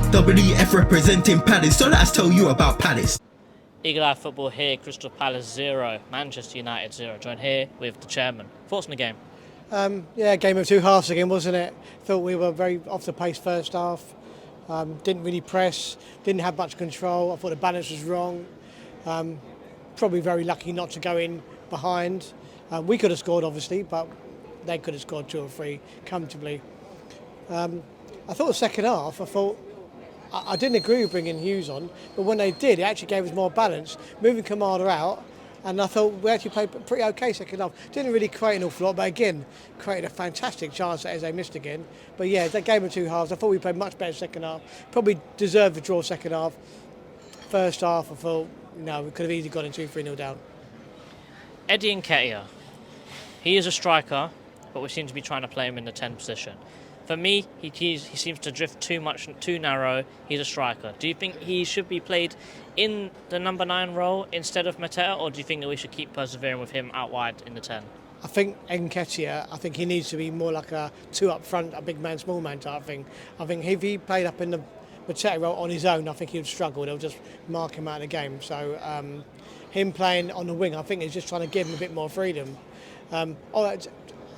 WF representing Palace, so let us tell you about Palace. Eagle Eye Football here, Crystal Palace 0, Manchester United 0. Joined here with the chairman. Thoughts on the game? Game of two halves again, wasn't it? Thought we were very off the pace first half. Didn't really press, didn't have much control. I thought the balance was wrong. Probably very lucky not to go in behind. We could have scored, obviously, but they could have scored 2 or 3 comfortably. I thought the second half, I didn't agree with bringing Hughes on, but when they did, it actually gave us more balance, moving Kamada out, and I thought we actually played pretty okay second half. Didn't really create an awful lot, but again, created a fantastic chance that Eze missed again. But yeah, that game of two halves, I thought we played much better second half. Probably deserved the draw second half. First half, I thought, we could have easily gotten 2-3-0 down. Eddie Nketiah. He is a striker, but we seem to be trying to play him in the 10 position. For me, he seems to drift too narrow. He's a striker. Do you think he should be played in the number 9 role instead of Nketiah, or do you think that we should keep persevering with him out wide in the 10? I think Nketiah, he needs to be more like a 2 up front, a big man, small man type thing. I think if he played up in the Nketiah role on his own, I think he would struggle. They'll just mark him out of the game. So him playing on the wing, I think, is just trying to give him a bit more freedom.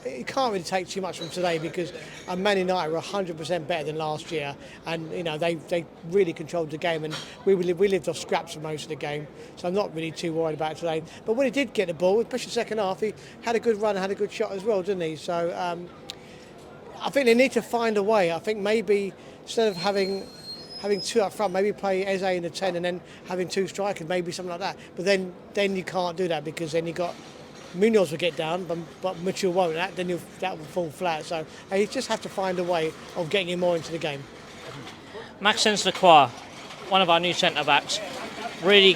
It can't really take too much from today because Man United were 100% better than last year, and they really controlled the game, and we lived off scraps for most of the game, so I'm not really too worried about it today. But when he did get the ball, especially the second half, he had a good run and had a good shot as well, didn't he? So I think they need to find a way. I think maybe instead of having 2 up front, maybe play Eze in the 10 and then having 2 strikers, maybe something like that. But then you can't do that because then you got Munoz will get down, but Mitchell won't. That will fall flat. So you just have to find a way of getting him more into the game. Maxence Lacroix, one of our new centre-backs, really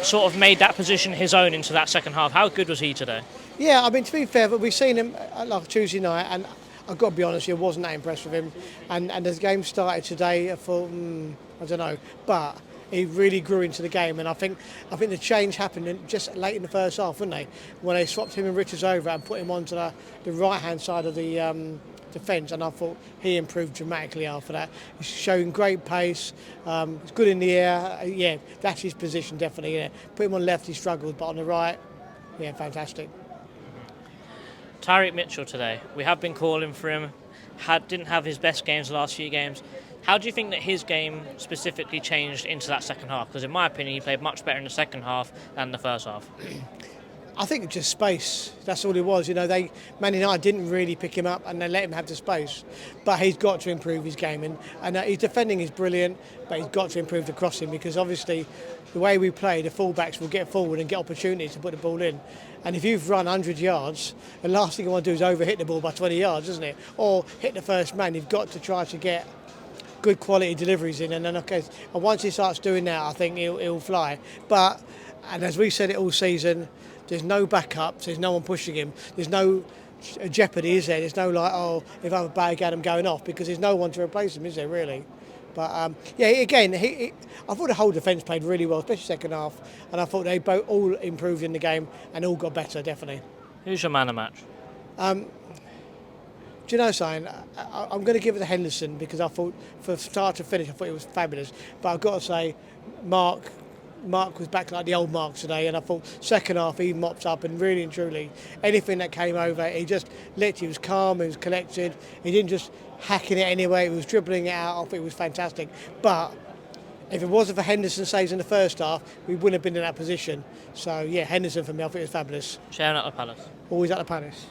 sort of made that position his own into that second half. How good was he today? Yeah, to be fair, but we've seen him like Tuesday night, and I've got to be honest, I wasn't that impressed with him. And as the game started today, I thought, I don't know, but he really grew into the game, and I think the change happened just late in the first half, didn't they? When they swapped him and Richards over and put him onto the right-hand side of the defence, and I thought he improved dramatically after that. He's showing great pace, he's good in the air. Yeah, that's his position, definitely. Yeah. Put him on left, he struggled, but on the right, yeah, fantastic. Tyreek Mitchell today, we have been calling for him, didn't have his best games the last few games. How do you think that his game specifically changed into that second half? Because in my opinion, he played much better in the second half than the first half. I think just space. That's all it was. Man United didn't really pick him up and they let him have the space. But he's got to improve his game, and his defending is brilliant. But he's got to improve the crossing because obviously the way we play, the fullbacks will get forward and get opportunities to put the ball in. And if you've run 100 yards, the last thing you want to do is overhit the ball by 20 yards, isn't it? Or hit the first man. You've got to try to get good quality deliveries in, and then and once he starts doing that, I think he'll fly. And as we said it all season, there's no backup, there's no one pushing him, there's no jeopardy, is there? There's no if I have a bag at him going off, because there's no one to replace him, is there really? But I thought the whole defence played really well, especially second half, and I thought they both all improved in the game and all got better, definitely. Who's your man of match? Do you know something? I'm going to give it to Henderson because I thought, from start to finish, I thought it was fabulous. But I've got to say, Mark was back like the old Mark today, and I thought second half he mopped up, and really and truly, anything that came over, he was calm, he was collected, he didn't just hacking it anyway, he was dribbling it out. I thought it was fantastic. But if it wasn't for Henderson saves in the first half, we wouldn't have been in that position. So yeah, Henderson for me, I think it was fabulous. Sharing at the Palace. Always at the Palace.